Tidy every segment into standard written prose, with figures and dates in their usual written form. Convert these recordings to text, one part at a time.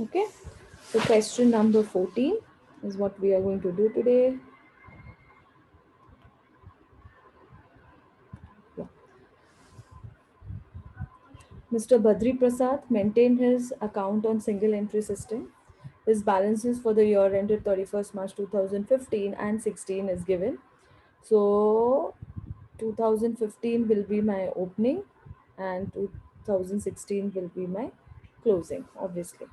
Okay, so question number 14 is what we are going to do today. Yeah. Mr. Badri Prasad maintained his account on single entry system. His balances for the year ended 31st March 2015 and 16 is given. So 2015 will be my opening and 2016 will be my closing, obviously.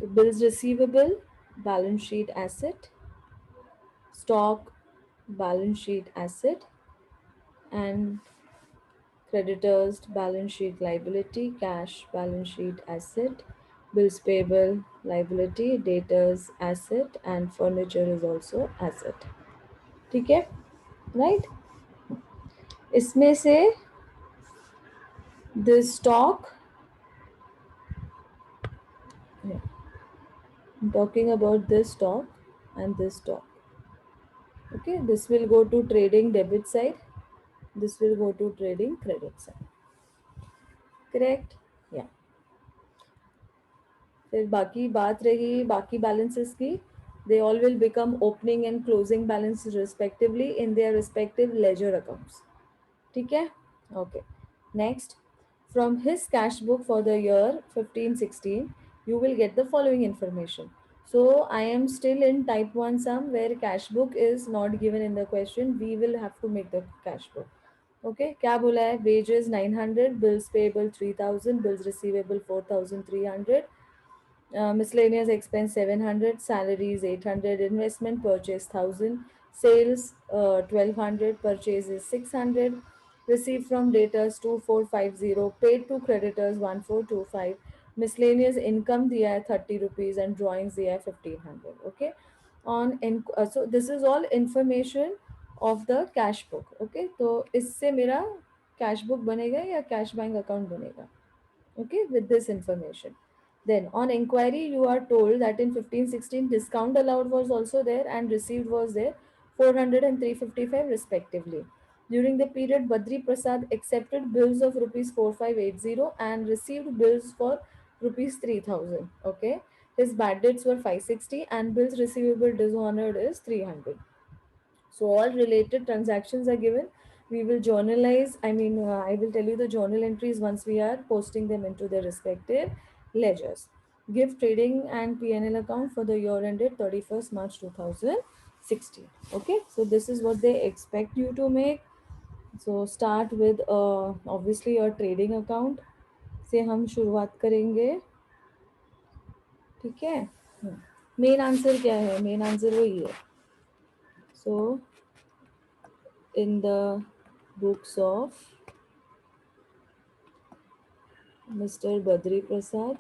So bills receivable, balance sheet asset, stock, balance sheet asset, and creditors, balance sheet liability, cash, balance sheet asset, bills payable, liability, debtors, asset, and furniture is also asset. ठीक है, right? इसमें से this stock, yeah, I'm talking about this stock and this stock. Okay, this will go to trading debit side, this will go to trading credit side. Correct? Yeah. फिर बाकी बात रही बाकी balances की. They all will become opening and closing balances respectively in their respective ledger accounts. ठीक है? Okay. Next, from his cash book for the year 15-16, you will get the following information. So I am still in type 1 sum where cash book is not given in the question. We will have to make the cash book. Okay, क्या बोला है? Wages 900, bills payable 3000, bills receivable 4300, miscellaneous expense 700, salaries 800, investment purchase 1000, sales 1200, purchases 600, received from debtors 2450, paid to creditors 1425, miscellaneous income दिया है 30 rupees and drawings दिया है 1500. Okay, so this is all information of the cash book. Okay, तो इससे मेरा cash book बनेगा या cash bank account बनेगा? Okay, with this information. Then on inquiry, you are told that in 15-16 discount allowed was also there and received was there 400 and 355 respectively. During the period, Badri Prasad accepted bills of rupees 4580 and received bills for rupees 3000. Okay, his bad debts were 560 and bills receivable dishonored is 300. So all related transactions are given. We will journalize. I will tell you the journal entries once we are posting them into their respective ledgers. Give trading and P&L account for the year ended 31st March 2016. Okay, so this is what they expect you to make. So start with obviously your trading account से हम शुरुआत करेंगे. ठीक है. Main answer क्या है? Main answer वही है. So in the books of Mr. Badri Prasad,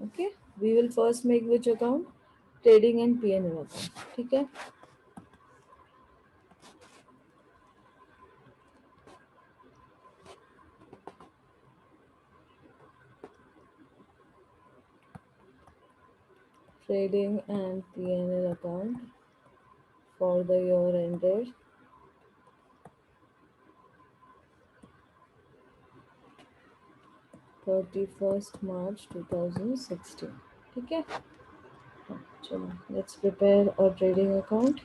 okay, we will first make which account? Trading and P&L account. ठीक है. Trading and P&L account for the year ended 31st March 2016. ठीक है. चलो, let's prepare a trading account.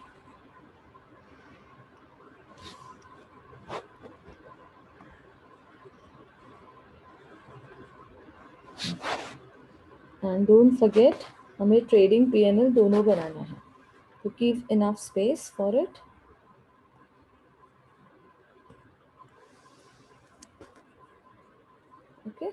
And don't forget, हमें trading P&L दोनों बनाना है. To keep enough space for it. Okay.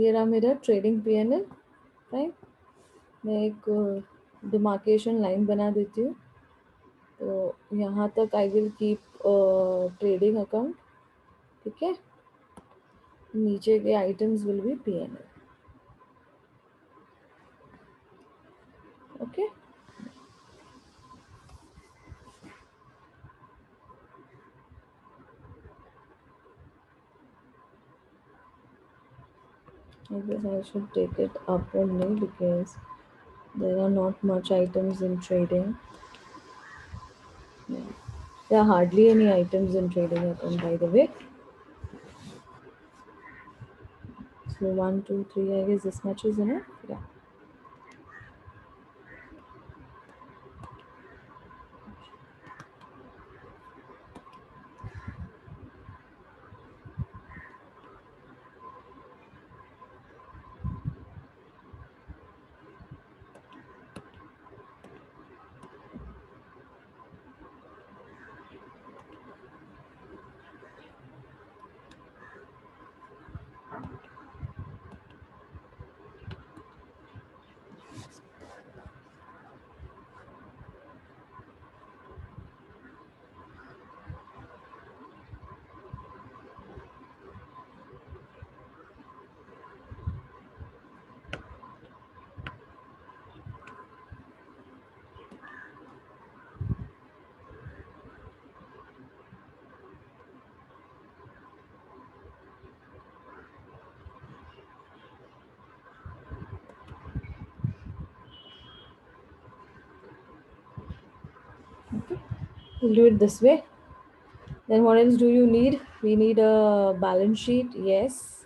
ये रहा मेरा ट्रेडिंग पीएनएल। राइट, मैं एक डिमार्केशन लाइन बना देती हूँ। तो यहाँ तक I will keep trading account. ठीक है, नीचे के items will be PNL. Okay, I guess I should take it up only because there are not much items in trading. Yeah. There are hardly any items in trading account, by the way. So 1, 2, 3, I guess this much is enough. Yeah. Okay. We'll do it this way. Then what else do you need? We need a balance sheet. Yes,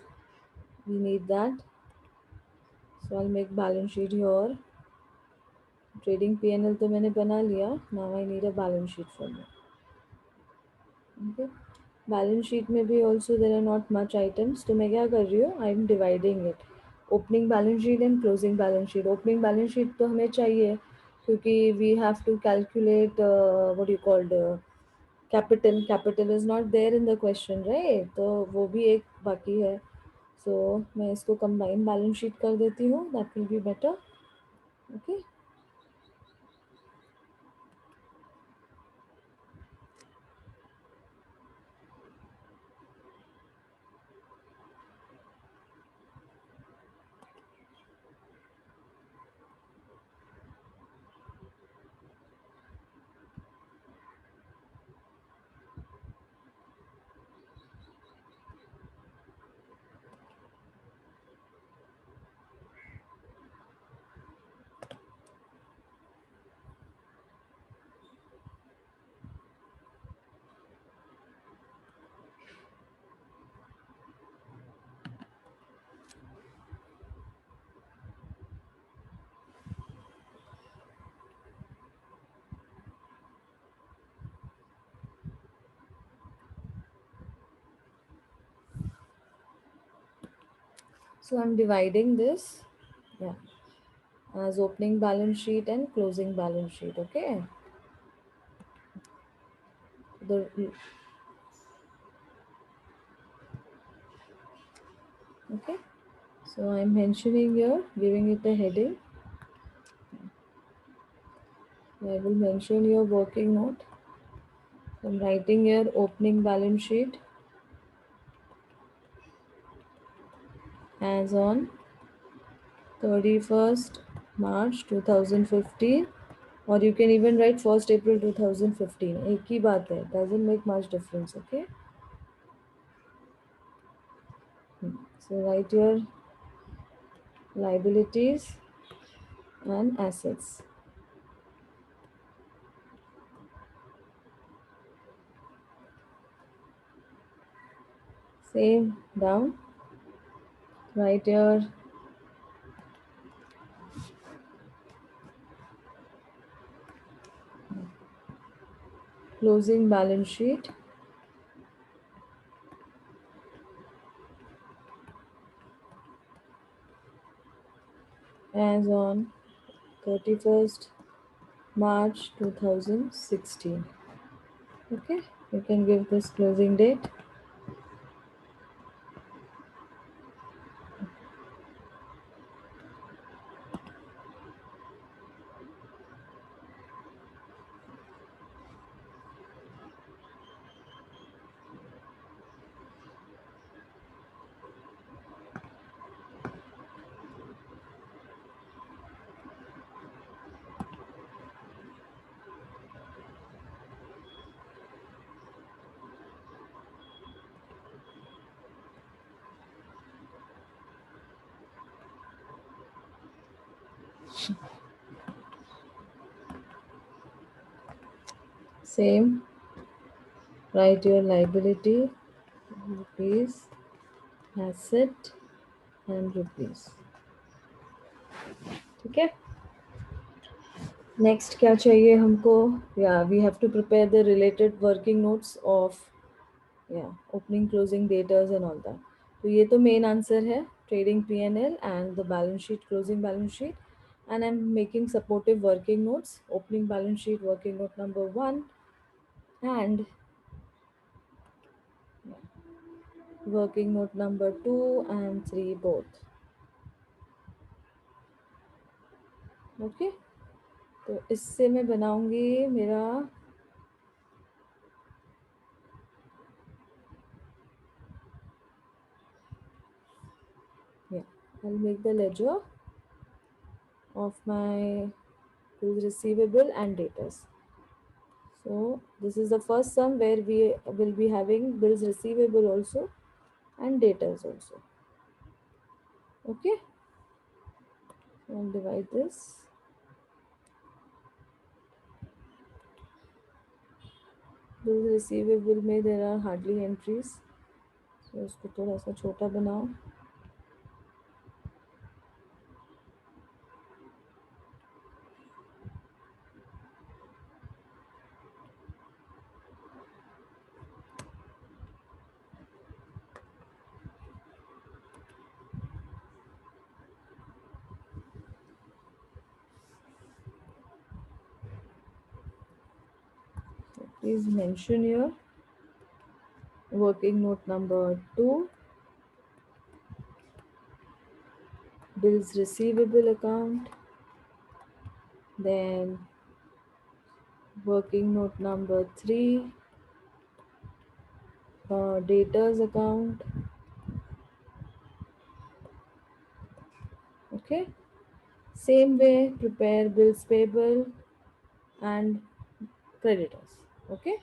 we need that. So I'll make balance sheet here. Trading PNL तो मैंने बना लिया. Now I need a balance sheet for me. Okay. Balance sheet में भी also there are not much items. तो मैं क्या कर रही हूँ, I am dividing it. Opening balance sheet and closing balance sheet. Opening balance sheet तो हमें चाहिए क्योंकि we have to calculate what you called capital is not there in the question, right. तो वो भी एक बाकी है. सो मैं इसको कंबाइन बैलेंस शीट कर देती हूँ. That will be better. Okay. So I'm dividing this, yeah, as opening balance sheet and closing balance sheet. Okay. The okay. So I'm mentioning here, giving it a heading. I will mention your working note. I'm writing here opening balance sheet as on 31st March 2015, or you can even write 1st April 2015. एक ही बात है, doesn't make much difference. Okay. So write your liabilities and assets. Same down. Write your closing balance sheet as on 31st March 2016. Okay, you can give this closing date. Same, write your liability, rupees, asset and rupees. ठीक है. Next क्या चाहिए हमको? या we have to prepare the related working notes of या opening closing debtors and all that. तो ये तो मेन आंसर है, trading P&L and the balance sheet, closing balance sheet. And I'm making supportive working notes, opening balance sheet working note number 1 and working note number 2 and 3 both. Okay, तो इससे मैं बनाऊंगी मेरा I'll make the ledger of my bills receivable and debtors. So this is the first sum where we will be having bills receivable also and debtors also. Okay, so I'll divide this. Bills receivable में there are hardly entries, so उसको थोड़ा सा छोटा बनाओ. Please mention your working note number 2, bills receivable account, then working note number 3, debtors account. Okay, same way prepare bills payable and creditors. Okay,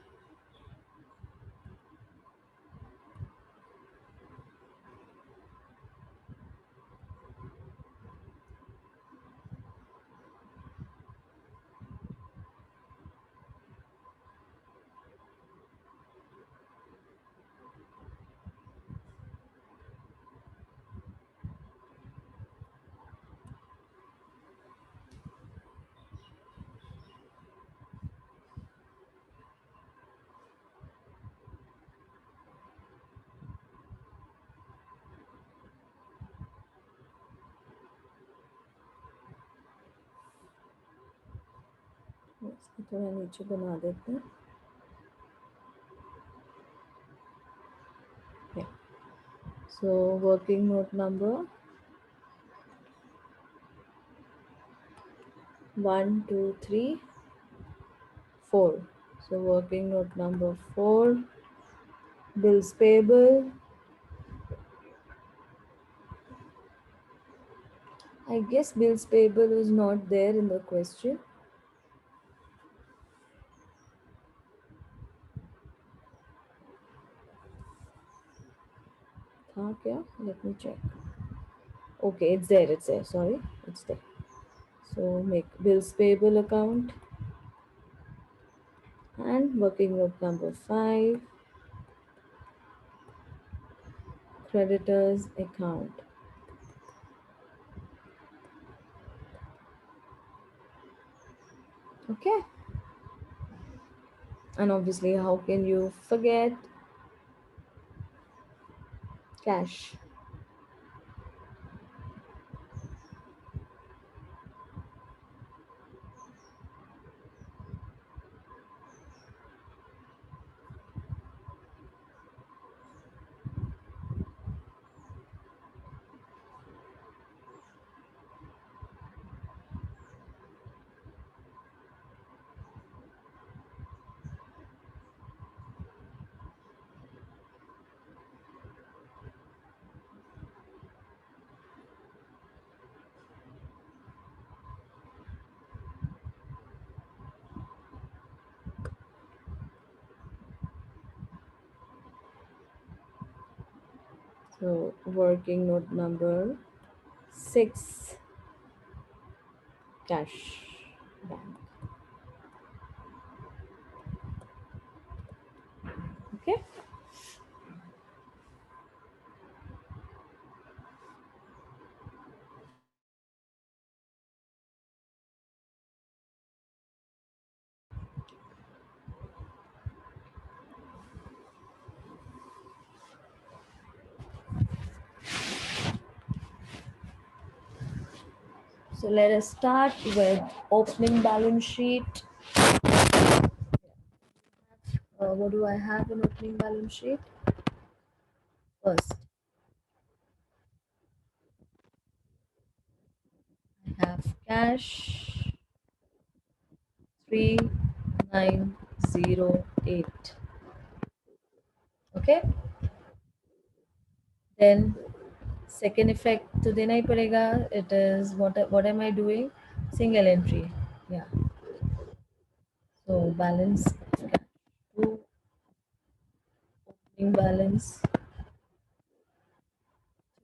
इसको थोड़ा नीचे बना देते हैं. Yeah. So working note number 1, 2, 3, 4. So working note number 4, bills payable. I guess bills payable is not there in the question. था क्या? Let me check. Okay, it's there. It's there. Sorry, it's there. So make bills payable account and working note number 5, creditors account. Okay. And obviously, how can you forget cash? So working note number 6, cash bank. So let us start with opening balance sheet. What do I have in opening balance sheet? First, I have cash 3908. Okay. Then second effect to dena hi padega. It is what am I doing? Single entry. Yeah. So balance cash to opening balance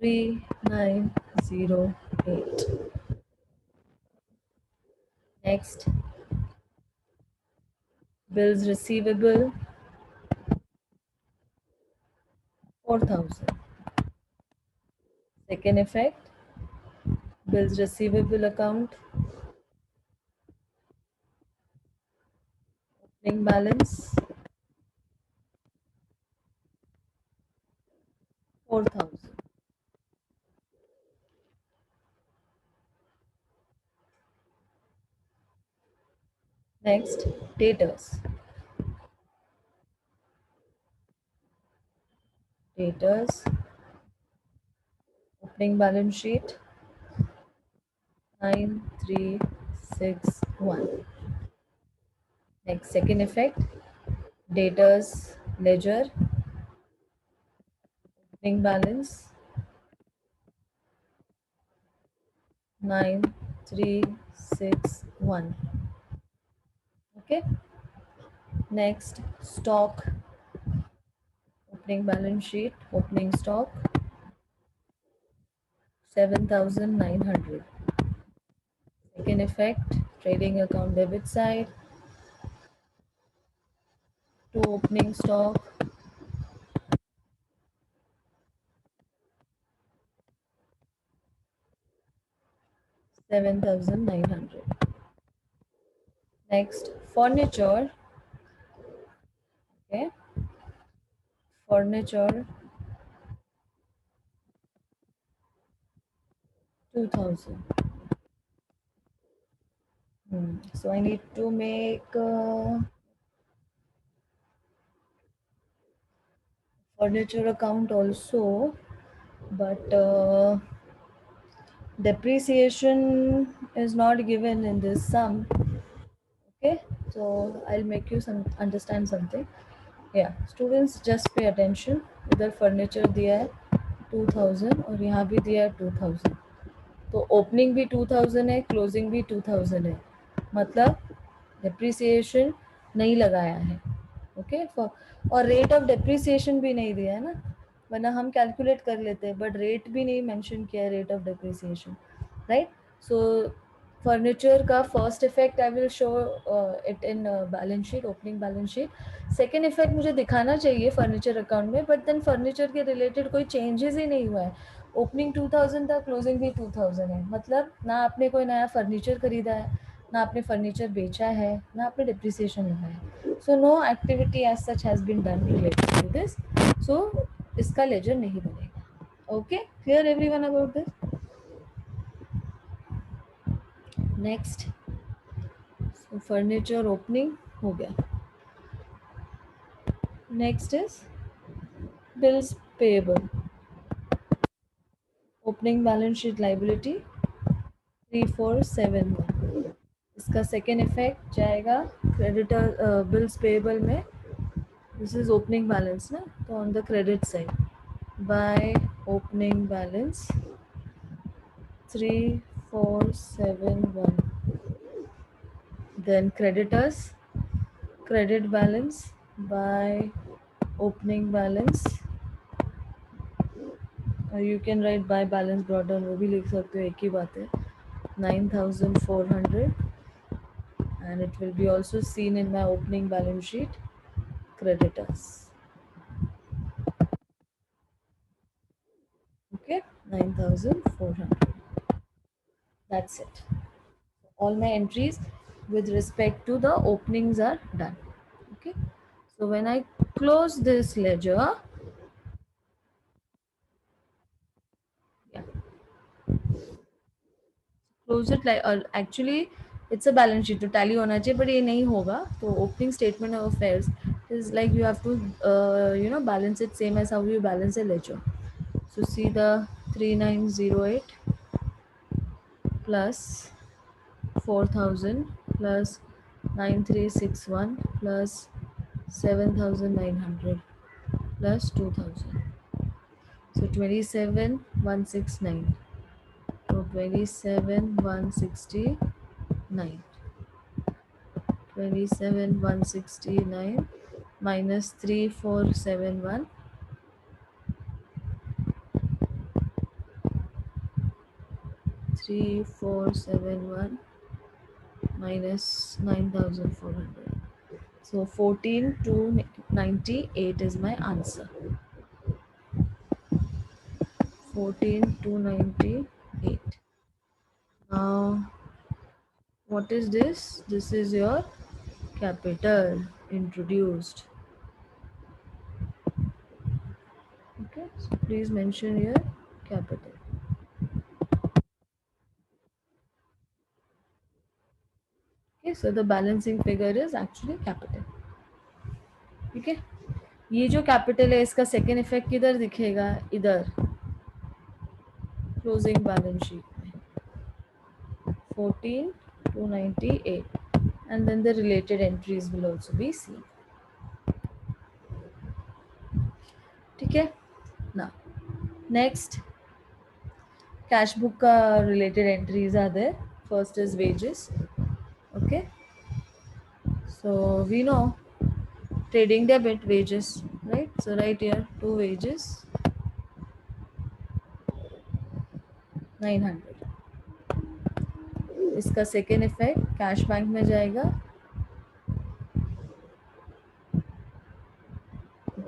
3908. Next, bills receivable 4000. Second effect, bills receivable account opening balance 4000. Next, debtors. Debtors opening balance sheet 9361. Next, second effect, debtors ledger opening balance 9361. Okay. Next, stock opening balance sheet, opening stock 7900. Second effect, trading account debit side to opening stock 7900. Next, furniture. Okay, furniture 2000. So I need to make furniture account also, but depreciation is not given in this sum. Okay, so I'll make you some understand something. Yeah, students just pay attention. इधर furniture दिया है 2000 और यहाँ भी दिया है 2000. तो opening भी 2000 है, क्लोजिंग भी 2000 है, मतलब डिप्रिसिएशन नहीं लगाया है. ओके, और रेट ऑफ डिप्रिसिएशन भी नहीं दिया है ना, वरना हम कैलकुलेट कर लेते हैं, बट रेट भी नहीं मेंशन किया है rate of depreciation, right. So furniture का first effect I will show it in balance sheet, opening balance sheet. Second effect मुझे दिखाना चाहिए फर्नीचर अकाउंट में, बट देन फर्नीचर के रिलेटेड कोई चेंजेस ही नहीं हुआ है. ओपनिंग 2000 था, क्लोजिंग भी 2000 है, मतलब ना आपने कोई नया फर्नीचर खरीदा है, ना आपने फर्नीचर बेचा है, ना आपने डिप्रिसिएशन लगाया. So no activity as such has been done related to this. So इसका लेजर नहीं बनेगा. Okay, clear everyone about this. Next, furniture opening हो गया. Next is bills payable opening balance sheet liability 3471. इसका सेकेंड इफेक्ट जाएगा creditor bills payable में. This is opening balance ना, तो on the credit side by opening balance 3471. Then creditors credit balance by opening balance. You can write by balance brought down, वो भी लिख सकते हो, एक ही बात है. 9400, and it will be also seen in my opening balance sheet creditors. Okay, 9400. That's it. All my entries with respect to the openings are done. Okay, so when I close this ledger, yeah, close it like actually it's a balance sheet तो tally होना चाहिए but ये नहीं होगा तो opening statement of affairs is like you have to balance it same as how you balance a ledger so see the 3908 plus 4000 plus 9361 plus 7900 plus 2000 so 27169 so 27169 27169 minus 3471 3471 minus 9400 so 14298 is my answer 14298 now what is this? This is your capital introduced. Okay, so please mention your capital. Okay, so the balancing figure is actually capital. ठीक है, ये जो capital है इसका second effect किधर दिखेगा? इधर closing balance sheet में 14298 and then the related entries will also be seen. ठीक है ना. Next, cash book का related entries are there. First is wages. Okay, so we know trading debit wages, right? So right here 2 wages 900. इसका second effect cash bank में जाएगा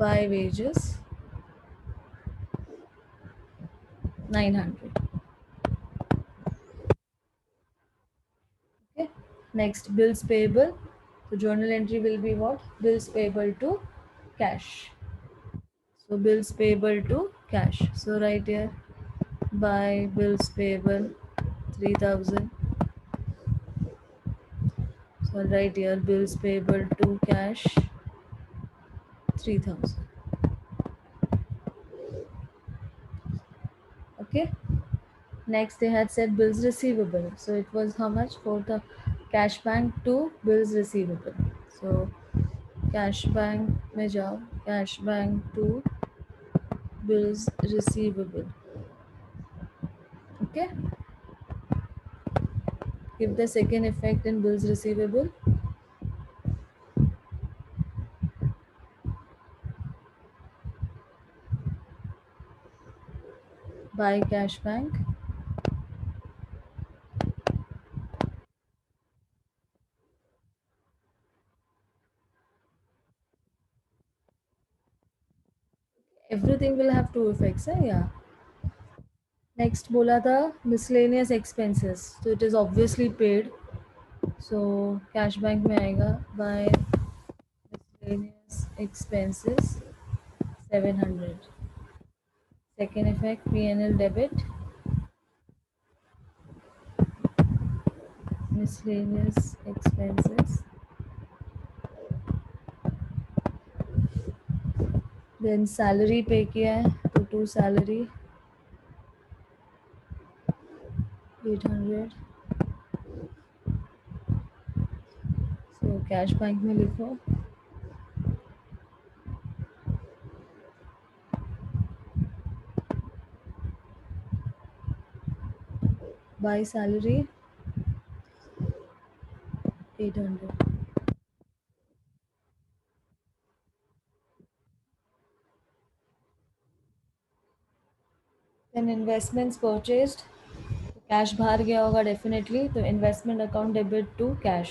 bye wages 900. Okay, next bills payable. So journal entry will be what? Bills payable to cash. So bills payable to cash. So right here by bills payable 3000. So right here bills payable to cash 3000. Okay, next they had said bills receivable. So it was how much for the cash bank to bills receivable. So cash bank में जाओ, cash bank to bills receivable. Okay, give the second effect in bills receivable. By cash bank. Everything will have two effects. Yeah. Next बोला था miscellaneous expenses. So it is obviously paid. So cash bank में आएगा by miscellaneous expenses 700. Second effect P&L debit miscellaneous expenses. Then salary पे किया है तो to salary 800. So cash bank में लिखो by salary 800. Then investments purchased. Cash बाहर गया होगा डेफिनेटली तो investment account debit to cash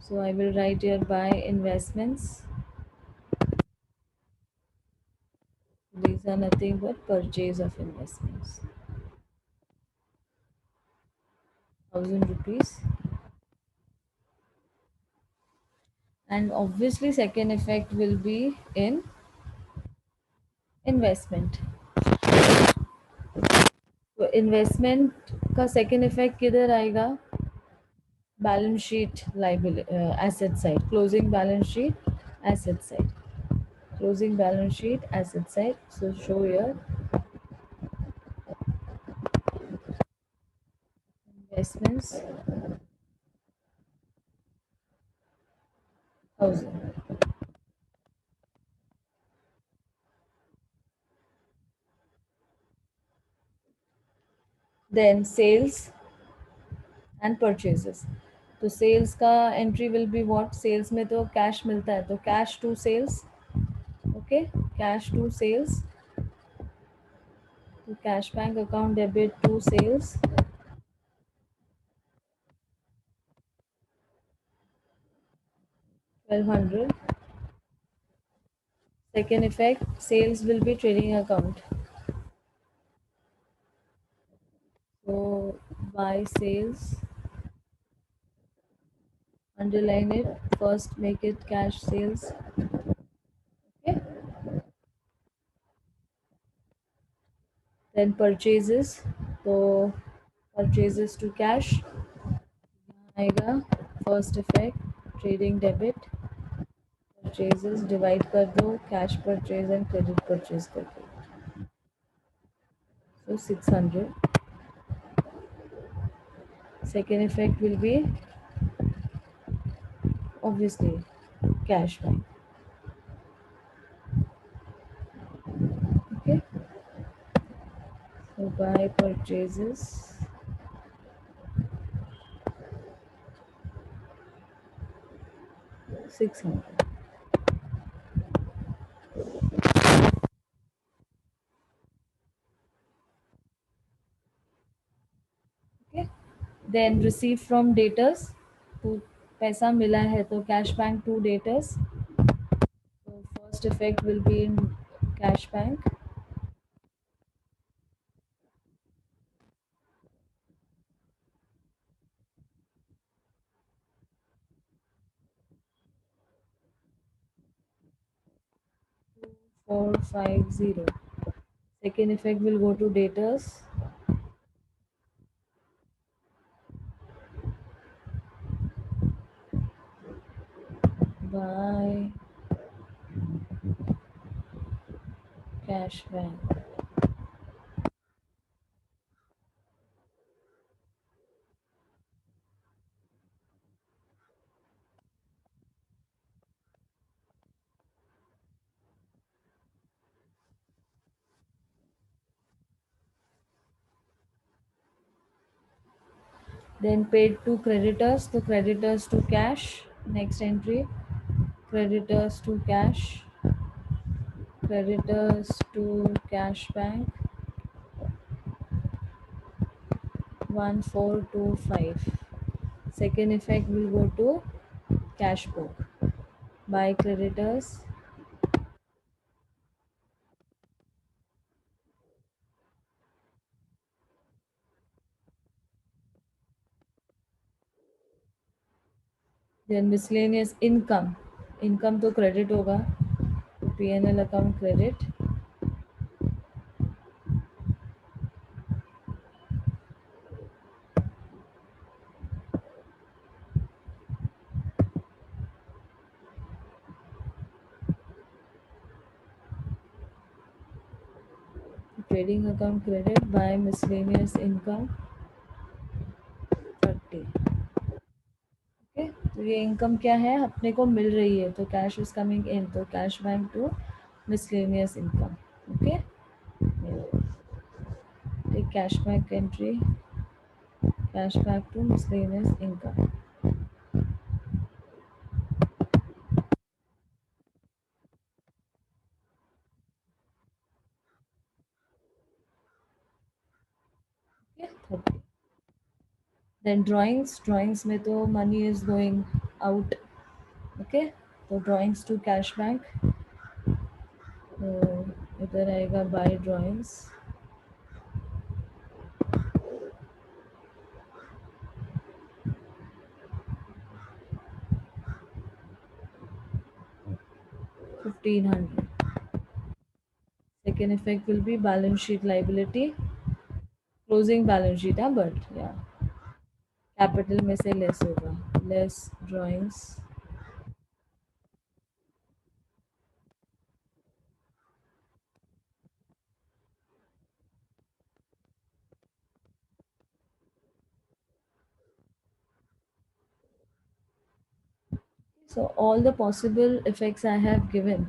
so I will write here by investments these are nothing but purchase of investments 1000 rupees and obviously second effect will be in investment so investment का second effect किधर आएगा? Balance sheet liability, asset side, closing balance sheet, asset side, closing balance sheet, asset side. So show here investments 1000. Then sales and purchases. तो sales का entry will be what? Sales में तो cash मिलता है, तो cash to sales. Okay, cash to sales. तो cash bank account debit to sales 1200. Second effect, sales will be trading account. So buy sales, underline it, first make it cash sales. Okay. Then purchases, so purchases to cash आएगा. First effect, trading debit, purchases divide कर दो, cash purchase and credit purchase कर दो. So 600. Second effect will be obviously cash bank. Okay. So buy purchases 600. Okay. Then receive from debtors. तो पैसा मिला है तो cash bank to debtors. So first effect will be in cash bank. Four five zero. Second effect will go to debtors. By cash bank. Then paid to creditors, so creditors to cash. Next entry, creditors to cash, creditors to cash bank 1425. Second effect will go to cash book. By creditors, then miscellaneous income. Income तो credit होगा, P&L account credit. Trading account credit by miscellaneous income 30. Okay, तो ये income क्या है? अपने को मिल रही है, तो कैश इज कमिंग इन, तो cash bank to miscellaneous income. Okay, take cash back entry, cash back to miscellaneous income. Then drawings, drawings में तो money is going out. Okay, तो ड्राइंग्स टू कैश बैंक, तो इधर आएगा by drawings. $1500. Second effect will be balance sheet liability closing balance sheet है, but या capital में से लेस होगा, less drawings. So all the possible effects I have given,